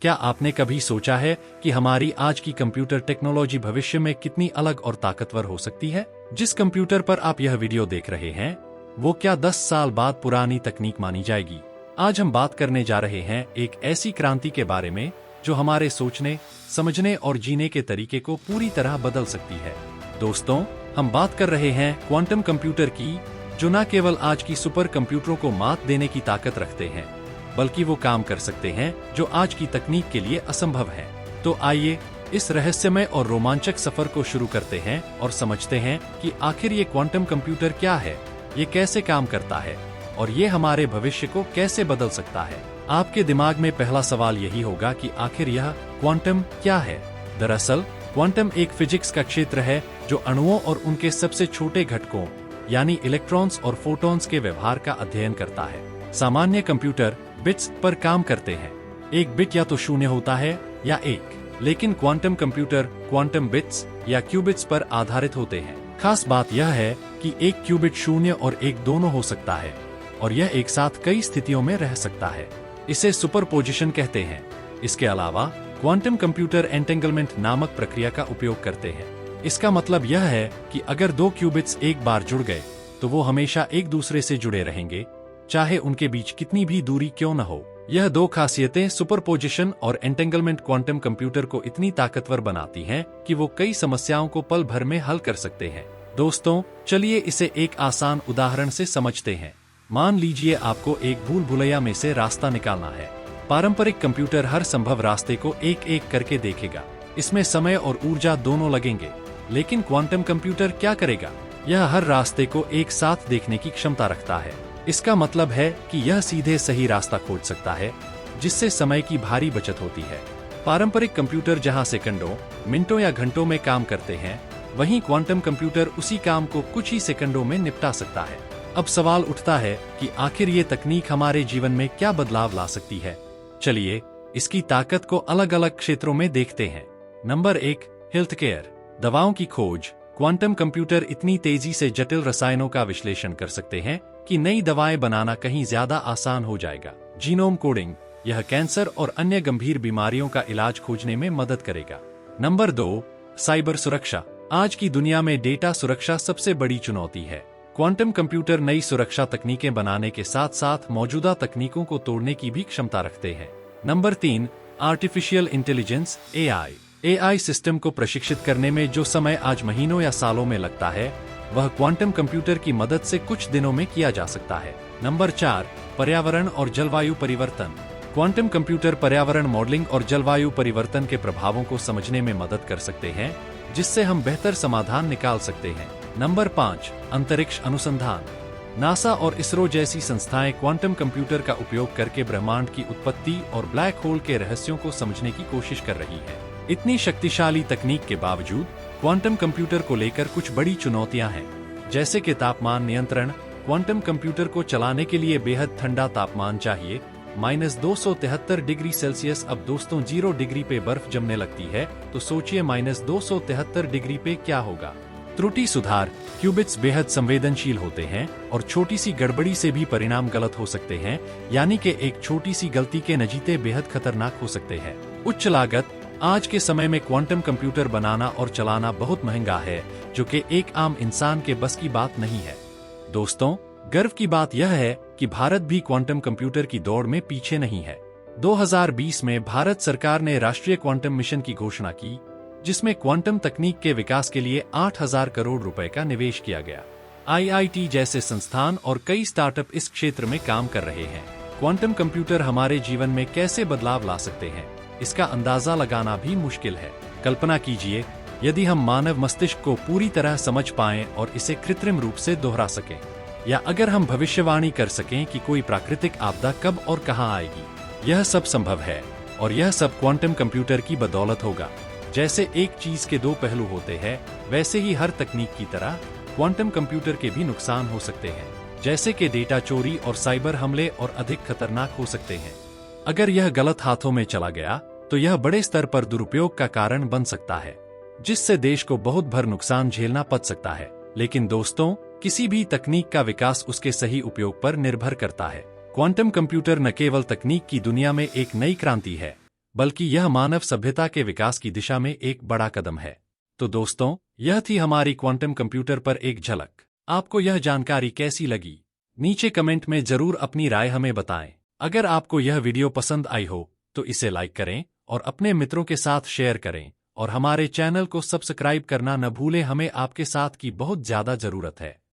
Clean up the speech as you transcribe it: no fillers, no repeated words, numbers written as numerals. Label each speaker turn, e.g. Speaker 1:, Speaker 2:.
Speaker 1: क्या आपने कभी सोचा है कि हमारी आज की कंप्यूटर टेक्नोलॉजी भविष्य में कितनी अलग और ताकतवर हो सकती है? जिस कंप्यूटर पर आप यह वीडियो देख रहे हैं, वो क्या 10 साल बाद पुरानी तकनीक मानी जाएगी? आज हम बात करने जा रहे हैं एक ऐसी क्रांति के बारे में जो हमारे सोचने, समझने और जीने के तरीके को पूरी तरह बदल सकती है। दोस्तों, हम बात कर रहे हैं क्वांटम कंप्यूटर की, जो न केवल आज की सुपर कंप्यूटरों को मात देने की ताकत रखते हैं, बल्कि वो काम कर सकते हैं जो आज की तकनीक के लिए असंभव है। तो आइए इस रहस्यमय और रोमांचक सफर को शुरू करते हैं और समझते हैं कि आखिर ये क्वांटम कंप्यूटर क्या है, ये कैसे काम करता है और ये हमारे भविष्य को कैसे बदल सकता है। आपके दिमाग में पहला सवाल यही होगा कि आखिर यह क्वांटम क्या है? दरअसल क्वांटम एक फिजिक्स का क्षेत्र है जो अणुओं और उनके सबसे छोटे घटकों यानी इलेक्ट्रॉन्स और फोटॉन्स के व्यवहार का अध्ययन करता है। सामान्य कंप्यूटर बिट्स पर काम करते हैं। एक बिट या तो शून्य होता है या एक, लेकिन क्वांटम कंप्यूटर क्वांटम बिट्स या क्यूबिट्स पर आधारित होते हैं। खास बात यह है कि एक क्यूबिट शून्य और एक दोनों हो सकता है और यह एक साथ कई स्थितियों में रह सकता है। इसे सुपरपोजिशन कहते हैं। इसके अलावा क्वांटम कंप्यूटर एंटेंगलमेंट नामक प्रक्रिया का उपयोग करते हैं। इसका मतलब यह है कि अगर दो क्यूबिट्स एक बार जुड़ गए तो वो हमेशा एक दूसरे से जुड़े रहेंगे, चाहे उनके बीच कितनी भी दूरी क्यों न हो। यह दो खासियतें सुपरपोजिशन और एंटेंगलमेंट क्वांटम कंप्यूटर को इतनी ताकतवर बनाती हैं कि वो कई समस्याओं को पल भर में हल कर सकते हैं। दोस्तों, चलिए इसे एक आसान उदाहरण से समझते हैं। मान लीजिए आपको एक भूल भुलैया में से रास्ता निकालना है। पारंपरिक कंप्यूटर हर संभव रास्ते को एक एक करके देखेगा। इसमें समय और ऊर्जा दोनों लगेंगे। लेकिन क्वांटम कंप्यूटर क्या करेगा? यह हर रास्ते को एक साथ देखने की क्षमता रखता है। इसका मतलब है कि यह सीधे सही रास्ता खोज सकता है, जिससे समय की भारी बचत होती है। पारंपरिक कंप्यूटर जहां सेकंडों, मिनटों या घंटों में काम करते हैं, वहीं क्वांटम कंप्यूटर उसी काम को कुछ ही सेकंडों में निपटा सकता है। अब सवाल उठता है कि आखिर ये तकनीक हमारे जीवन में क्या बदलाव ला सकती है? चलिए इसकी ताकत को अलग अलग क्षेत्रों में देखते हैं। Number 1, health care. दवाओं की खोज। क्वांटम कंप्यूटर इतनी तेजी से जटिल रसायनों का विश्लेषण कर सकते हैं कि नई दवाएं बनाना कहीं ज्यादा आसान हो जाएगा। Genome coding. यह कैंसर और अन्य गंभीर बीमारियों का इलाज खोजने में मदद करेगा। नंबर 2, साइबर सुरक्षा। आज की दुनिया में डेटा सुरक्षा सबसे बड़ी चुनौती है। क्वांटम कंप्यूटर नई सुरक्षा तकनीकें बनाने के साथ साथ मौजूदा तकनीकों को तोड़ने की भी क्षमता रखते हैं। Number 3, artificial intelligence AI। AI system को प्रशिक्षित करने में जो समय आज महीनों या सालों में लगता है, वह क्वांटम कंप्यूटर की मदद से कुछ दिनों में किया जा सकता है। नंबर 4, पर्यावरण और जलवायु परिवर्तन। क्वांटम कंप्यूटर पर्यावरण मॉडलिंग और जलवायु परिवर्तन के प्रभावों को समझने में मदद कर सकते हैं, जिससे हम बेहतर समाधान निकाल सकते हैं। नंबर 5, अंतरिक्ष अनुसंधान। नासा और इसरो जैसी संस्थाएं क्वांटम कंप्यूटर का उपयोग करके ब्रह्मांड की उत्पत्ति और ब्लैक होल के रहस्यों को समझने की कोशिश कर रही है। इतनी शक्तिशाली तकनीक के बावजूद क्वांटम कंप्यूटर को लेकर कुछ बड़ी चुनौतियां हैं, जैसे कि तापमान नियंत्रण। क्वांटम कंप्यूटर को चलाने के लिए बेहद ठंडा तापमान चाहिए, -273 डिग्री सेल्सियस। अब दोस्तों, 0 डिग्री पे बर्फ जमने लगती है, तो सोचिए -273 डिग्री पे क्या होगा। त्रुटि सुधार। क्यूबिट्स बेहद संवेदनशील होते हैं और छोटी सी गड़बड़ी से भी परिणाम गलत हो सकते हैं, यानी कि एक छोटी सी गलती के नतीजे बेहद खतरनाक हो सकते हैं। उच्च लागत। आज के समय में क्वांटम कंप्यूटर बनाना और चलाना बहुत महंगा है, जो कि एक आम इंसान के बस की बात नहीं है। दोस्तों, गर्व की बात यह है कि भारत भी क्वांटम कंप्यूटर की दौड़ में पीछे नहीं है। 2020 में भारत सरकार ने राष्ट्रीय क्वांटम मिशन की घोषणा की, जिसमें क्वांटम तकनीक के विकास के लिए 8,000 करोड़ रुपए का निवेश किया गया। IIT जैसे संस्थान और कई स्टार्टअप इस क्षेत्र में काम कर रहे हैं। क्वांटम कंप्यूटर हमारे जीवन में कैसे बदलाव ला सकते हैं, इसका अंदाजा लगाना भी मुश्किल है। कल्पना कीजिए, यदि हम मानव मस्तिष्क को पूरी तरह समझ पाएं और इसे कृत्रिम रूप से दोहरा सकें, या अगर हम भविष्यवाणी कर सकें कि कोई प्राकृतिक आपदा कब और कहां आएगी। यह सब संभव है और यह सब क्वांटम कंप्यूटर की बदौलत होगा। जैसे एक चीज के दो पहलू होते हैं, वैसे ही हर तकनीक की तरह क्वांटम कंप्यूटर के भी नुकसान हो सकते हैं, जैसे कि डेटा चोरी और साइबर हमले, और अधिक खतरनाक हो सकते हैं। अगर यह गलत हाथों में चला गया तो यह बड़े स्तर पर दुरुपयोग का कारण बन सकता है, जिससे देश को बहुत भर नुकसान झेलना पड़ सकता है। लेकिन दोस्तों, किसी भी तकनीक का विकास उसके सही उपयोग पर निर्भर करता है। क्वांटम कंप्यूटर न केवल तकनीक की दुनिया में एक नई क्रांति है, बल्कि यह मानव सभ्यता के विकास की दिशा में एक बड़ा कदम है। तो दोस्तों, यह थी हमारी क्वांटम कंप्यूटर पर एक झलक। आपको यह जानकारी कैसी लगी? नीचे कमेंट में जरूर अपनी राय हमें बताएं। अगर आपको यह वीडियो पसंद आई हो तो इसे लाइक करें और अपने मित्रों के साथ शेयर करें, और हमारे चैनल को सब्सक्राइब करना न भूलें। हमें आपके साथ की बहुत ज्यादा जरूरत है।